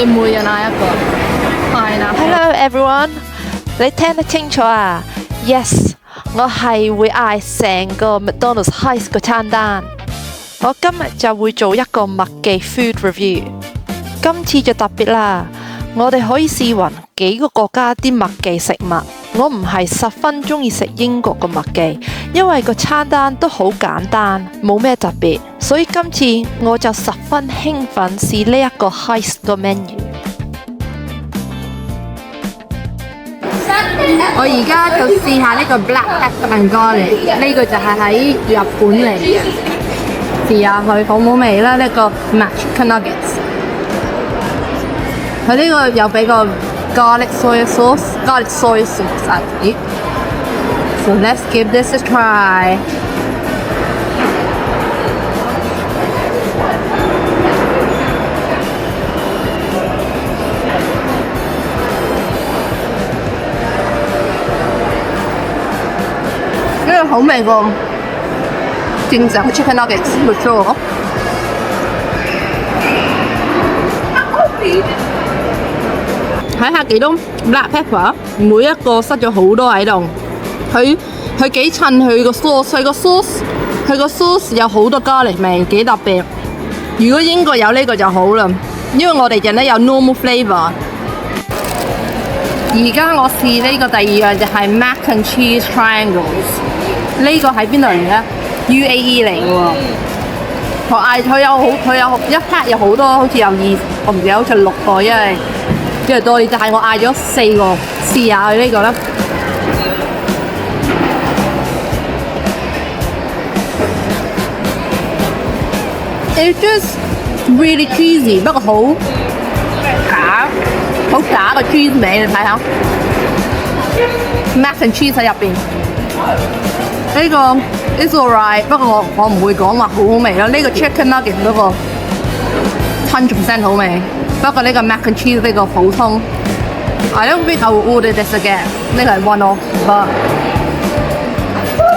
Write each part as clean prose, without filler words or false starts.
哋每人嗌一個。係啦。Hello everyone，你聽得清楚啊 ？Yes， 我係會嗌成個 McDonald's Heist 個餐單。我今日就會做一個麥記 food review。今次就特別啦，我哋可以試勻幾個國家啲麥記食物。我唔係十分鍾意食英國個麥記，因為個餐單都好簡單，冇咩特別，所以今次我就十分興奮試呢一個 Heist 個 menu。我而家就試下呢個 black pepper and garlic， 呢個就係喺日本嚟嘅，試下佢好冇味啦。呢個 McNuggets， 佢呢個有俾個 garlic soy sauce actually. So let's give this a try. 呢個好味過正常嘅 chicken nuggets， 唔錯。睇下幾多 black pepper， 每一個塞咗好多喺度。佢幾襯佢個 sauce， 佢個 sauce 有好多 garlic 味，幾特別。如果英國有呢個就好啦，因為我哋人咧有 normal flavour。而家我試呢個第二樣就係 mac and cheese triangles。呢個喺邊度嚟嘅 ？UAE 嚟嘅喎。我嗌佢有一 pack 有好多，好似有我唔記得好似6個，因為多啲，但係我嗌咗4個，試下佢呢個啦。It's just really cheesy， 不過好假個 cheese 味，你睇下 ，mac and cheese 喺入邊。呢個 is alright， 不過我唔會講話好好味啦。呢個 chicken nugget 嗰個100% 好味，不過呢個 mac and cheese 呢個普通。I don't think I will order this again。呢個係 one off， but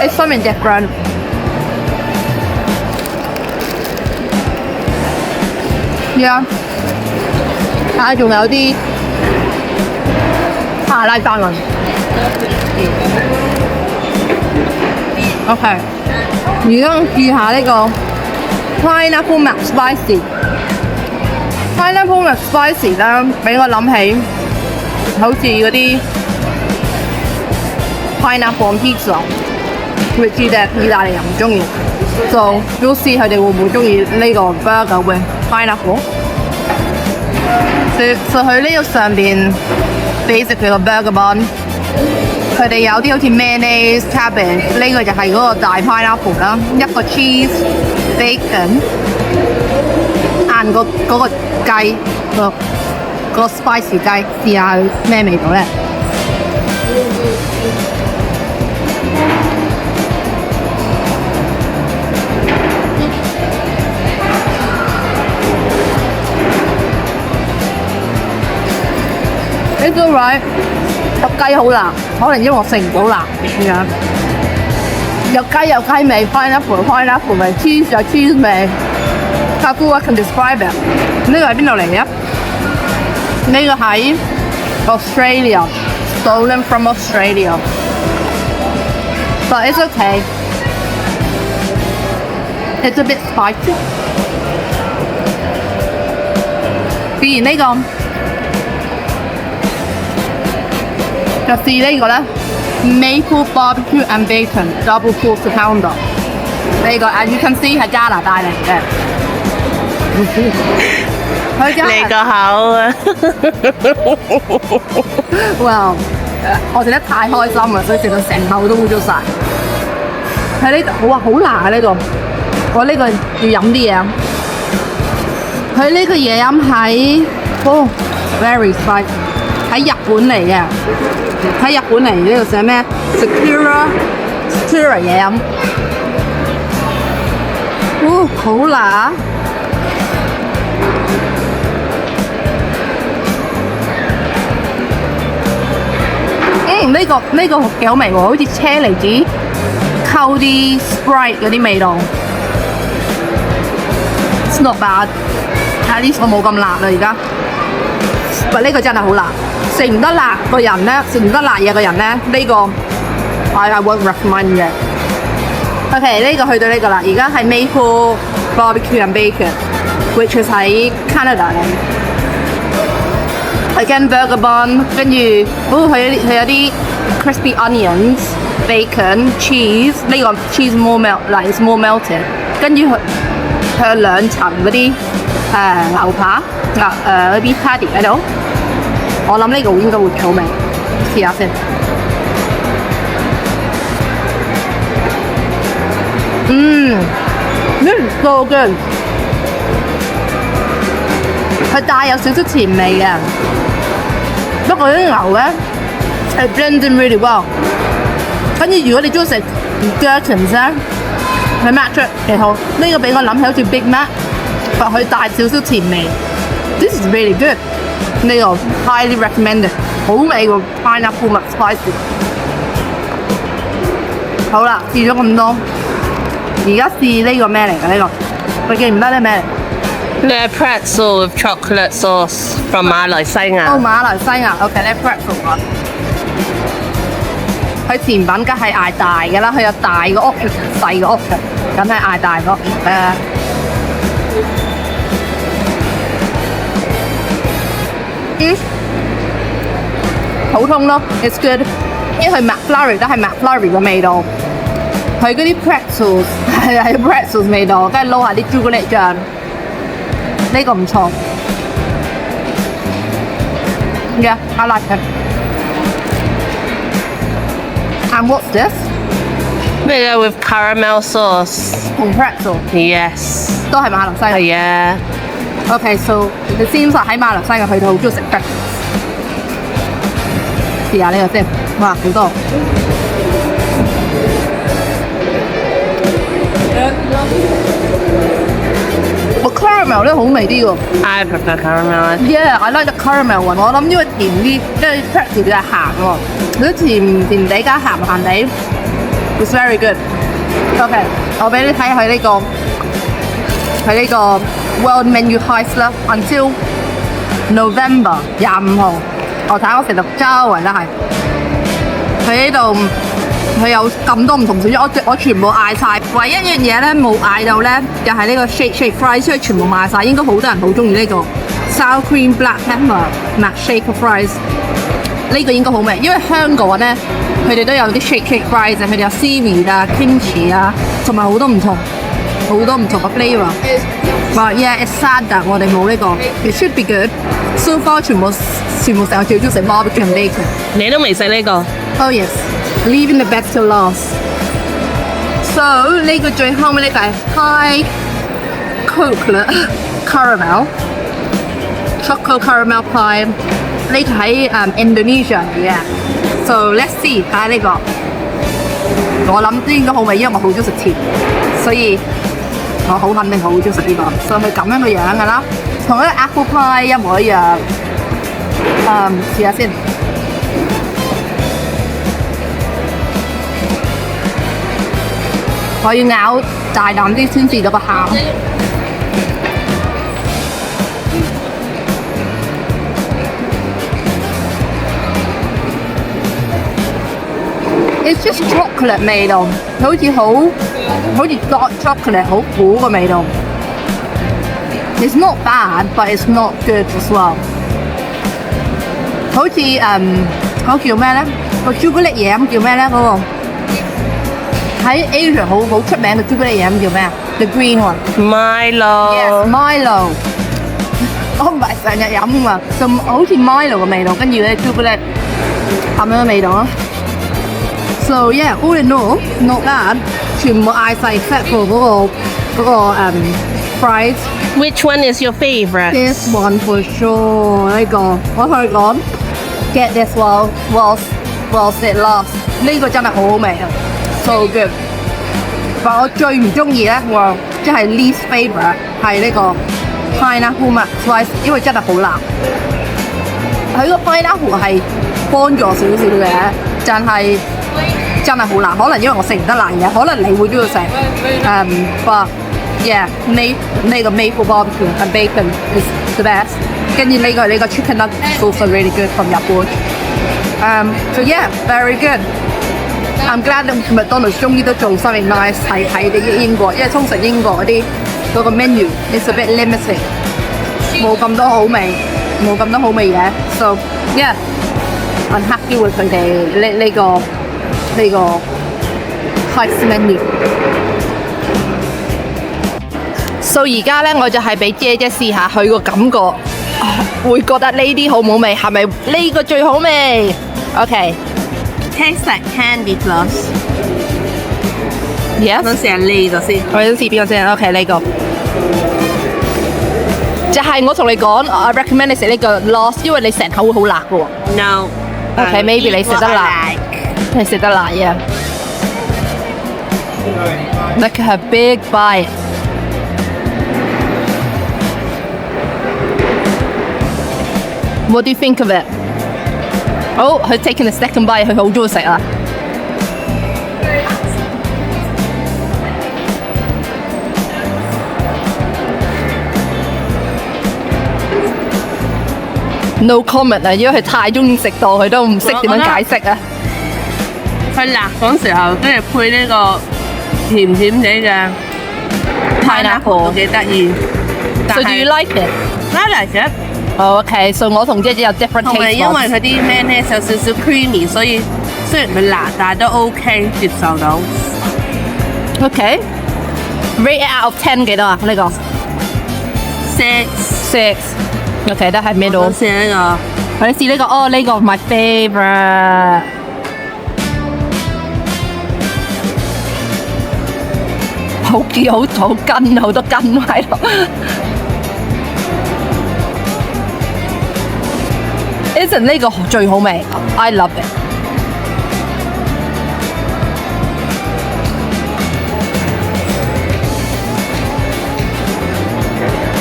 it's something different。Yeah， 睇下仲有啲下拉飯雲。OK， 而家試下呢個 pineapple McSpicy。pineapple McSpicy 咧，俾我諗起好似嗰啲 pineapple pizza，which 啲意大利人唔中意。So we'll see 佢哋會唔會中意呢個 burger with pineapple。就佢呢個上邊 basic 佢個 burger bun。佢哋有啲好似 mayonnaise、cabbage， 呢個就係嗰個大 pineapple 啦，一個 cheese、bacon， 硬嗰個雞，嗰個 spicy 雞，試下佢咩味道咧？It's alright。個雞好辣，可能因為我食唔到辣咁樣。有雞味 ，pineapple 味 ，cheese 有 cheese 味。Sakura can describe it。呢個係邊度嚟嘅？呢個喺 Australia，stolen from Australia。But it's okay。It's a bit spicy。既然呢個。就試呢個咧 ，Maple Barbecue and Bacon Double Quarter Pounder。呢個 as you can see 係加拿大嚟嘅。你個口啊 ！Well， 我食得太開心啦，所以食到成口都污糟晒。喺呢度，哇，好辣啊！呢個，我呢個要飲啲嘢。佢呢個嘢飲喺very spicy， 喺日本嚟嘅。喺日本嚟呢度寫咩 ？Sakura 嘢飲，好辣！呢個幾好味喎，好似車厘子溝啲 Sprite 嗰啲味道。It's not bad，at least 我冇咁辣啦而家。喂，呢個真係好辣，食唔得辣個人咧，食唔得辣嘢個人咧，呢個 I won't recommend 嘅。OK， 呢個去到呢個啦，而家係 Maple Barbecue and Bacon，which is 喺 Canada 嚟。Again burger bun， 跟住佢有啲 crispy onions、bacon、cheese， 呢個 cheese more it's more melted， 跟住佢有兩層嗰啲牛扒嗰啲 patty 喺度，我諗呢個應該會好味，試下先。This is so good。佢帶有少少甜味嘅，不過啲牛咧係 blending really well。跟住如果你中意食 gherkins 咧，佢 match 出幾好。呢個俾我諗起好似 Big Mac， 但佢帶少少甜味。This is really good。呢個 highly recommended， 好味喎 pineapple McSpicy。好啦，試咗咁多，而家試呢個咩嚟㗎？呢個我記唔得呢咩嚟。They're pretzel with chocolate sauce from MALAYSIA。哦，馬來西亞 ，OK， 呢 pretzel 啊。佢甜品梗係嗌大嘅啦，佢有大個 option， 細個 option， 梗係嗌大個 option 啦。普通咯 ，it's good， 因為佢 McFlurry 都係 McFlurry 嘅味道，佢嗰啲 pretzels 係 pretzels 味道，跟住撈下啲朱古力醬，呢個唔錯。Yeah, I like it. And what's this? Vinegar with caramel sauce。同 pretzel Yes。都係馬來西亞。係啊。Okay, so 你先實喺馬來西亞去到好中意食 pretzel。試下呢個先，哇好多！個 caramel 咧好味啲喎。I prefer caramel。Yeah, I like the caramel one。我諗因為甜啲，因為 pretzel 就係鹹喎，佢啲甜地加鹹地 ，it's very good。OK， 我俾你睇佢呢個 World Menu Heist 啦 ，until November 25號。我睇我食到周圍都係，佢呢度佢有咁多唔同小豬，我全部嗌晒。唯一一樣嘢咧冇嗌到咧，就係呢個 shake fries， 所以全部賣晒。應該好多人好中意呢個 sour cream black pepper shake fries。呢個應該好味，因為香港咧佢哋都有啲 shake fries， 佢哋有 seaweed 啊、kimchi 啊，同埋好多唔同嘅 flavour。But yeah, it's sad that 我哋冇呢個。It should be good. So far 全部成個最中意食 barbecue and bacon。你都未食呢個 Oh yes, leaving the best to last. So 呢個最後尾呢個係 high chocolate caramel choco caramel pie。呢個喺Indonesia 嘅。So let's see 睇下呢個。我諗都應該好味，因為我好中意食甜，所以我好肯定好中意食呢個。所以佢咁樣嘅樣㗎啦，同一個 apple pie 一模一樣。試下先。我要咬大啖啲先試到個餡。It's just chocolate 味道，好似 dark chocolate 好苦嘅味道。It's not bad, but it's not good as well。好似嗰個叫咩咧？個朱古力嘢咁叫咩咧？嗰個喺 Asia 好出名嘅朱古力嘢咁叫咩啊 ？The green one。Milo。Yes, Milo。我唔係成日飲啊，就好似 Milo 嘅味道，跟住咧朱古力咁樣嘅味道咯。So yeah, all in all, not bad。全部嗌晒 except for 嗰個fries。Which one is your favorite? This one for sure。呢個我同佢講 ，get this whilst it lasts。呢個真係好好味啊 ，so good。但我最唔中意咧，即係 least favorite 係呢個 pineapple McSpicy， 因為真係好辣。佢個 pineapple 係幫助少少嘅，但係真係好辣。可能因為我食唔得辣嘢，可能你會都要食。But yeah, 呢個 maple barbecue and bacon is the best。跟住呢個 chicken nuggets also really good from 日本。So yeah, very good. I'm glad that McDonald's 終於都做生意 nice 喺英國，因為通常英國嗰個 menu is a bit limited， 冇咁多好味嘅。So yeah, I'm happy with 佢哋呢個 Heist Menu。So 而家咧，我就係俾姐姐試下佢個感覺，會覺得呢啲好唔好味？係咪呢個最好味 ？OK。Tastes like candy plus. Yes. 我想試下呢個先。我想試邊個先 ？OK， 呢個就係我同你講，我 recommend 你食呢個 lost， 因為你成口會好辣嘅喎。No. OK，maybe 你食得辣，你食得辣呀。Look at her big bite. What do you think of it? Oh, 佢 taking the second bite， 佢好中意食啊。No comment 啊，因為佢太中意食到，佢都唔識點樣解釋啊。佢辣嗰時候，跟住配呢個甜甜地嘅 pineapple 都幾得意。So do you like it? I like it. OK， so 我同姐姐有 different taste。同埋因為佢啲 mayonnaise 有少少 creamy， 所以雖然佢辣，但係都 OK 接受到。OK。Rate out of 10幾多啊？呢個 6。OK， 都係 middle。我試呢個。我哋試呢個，哦，呢個 my favorite。好筋，好多筋喺度。Isn't 呢個最好味 ？I love it。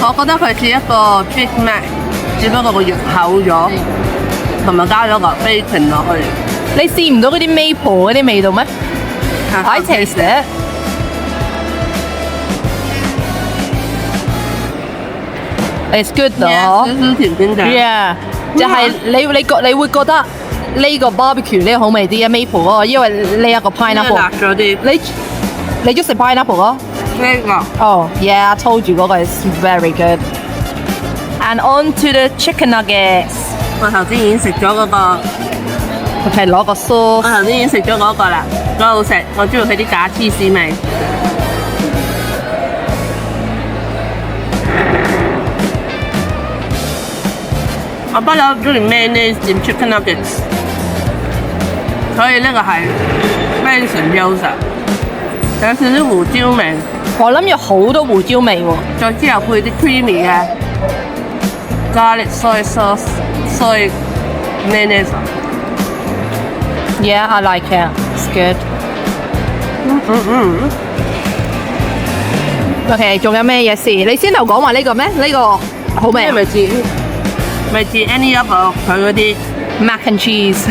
我覺得佢似一個 Big Mac， 只不過個肉厚咗，同埋加咗個 bacon 落去。你試唔到嗰啲 maple 嗰啲味道咩 ？I taste it。It's good though。少少甜甜地。Yeah。就係你會覺得呢個 barbecue 呢個好味啲啊 maple 嗰個，因為呢一個 pineapple 辣咗啲。你中意食 pineapple 咯？呢個。Oh yeah, I told you 嗰個 is very good. And on to the chicken nuggets。我頭先已經食咗嗰個。OK， 攞個 sauce。我頭先已經食咗嗰個啦，嗰好食。我中意佢啲假芝士味。我不嬲中意 mayonnaise 點 chicken nuggets， 所以呢個係非常優勢，有少少胡椒味。我諗有好多胡椒味喎。再之後配啲 creamy 嘅 garlic soy sauce、soy mayonnaise。Yeah, I like it. It's good. OK， 仲有咩嘢試？你先頭講話呢個咩？呢個好味。咪似 any up 佢嗰啲 mac and cheese，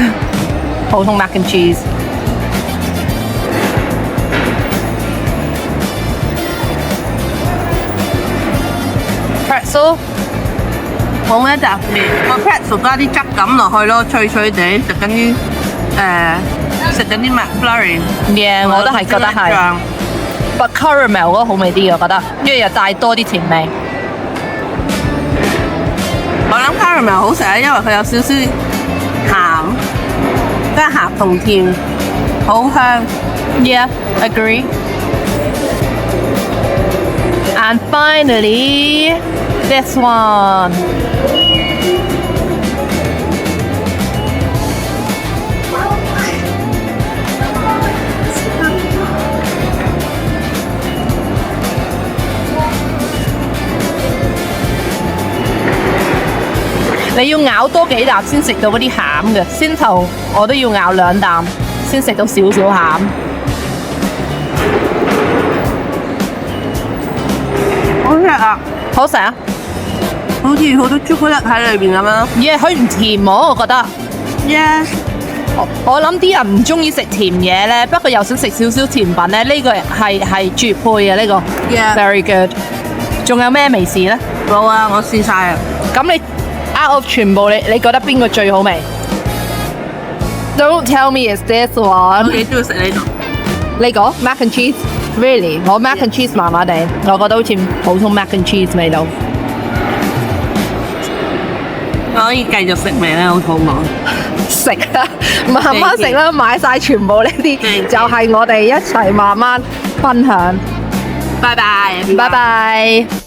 普通 mac and cheese。Pretzel 冇咩特別，個 pretzel 加啲質感落去咯，脆脆地食緊啲 McFlurry。Yeah， 我都係覺得係。But caramel 嗰個好味啲，我覺得，因為又帶多啲甜味。我諗 caramel 好食啊，因為佢有少少鹹，跟鹹同甜，好香。Yeah, agree. And finally, this one. 你要咬多幾啖先食到嗰啲餡嘅，先頭我都要咬2啖先食到少少餡。好食啊！好食啊！好似好多朱古力喺裏邊咁樣。嘢佢唔甜喎，我覺得。Yes。我諗啲人唔中意食甜嘢咧，不過又想食少少甜品咧，呢個係絕配嘅呢個。Yeah。Very good。仲有咩未試咧？冇啊，我試晒啊。咁你 out of 全部你覺得邊個最好味？Don't tell me it's this one。我幾中意食呢度。呢個 mac and cheese really， 我 mac and cheese 麻麻地，我覺得好似普通 mac and cheese 味道。我可以繼續食未咧？好肚餓。食啊，慢慢食啦，買晒全部呢啲，就係我哋一齊慢慢分享。拜拜，拜拜。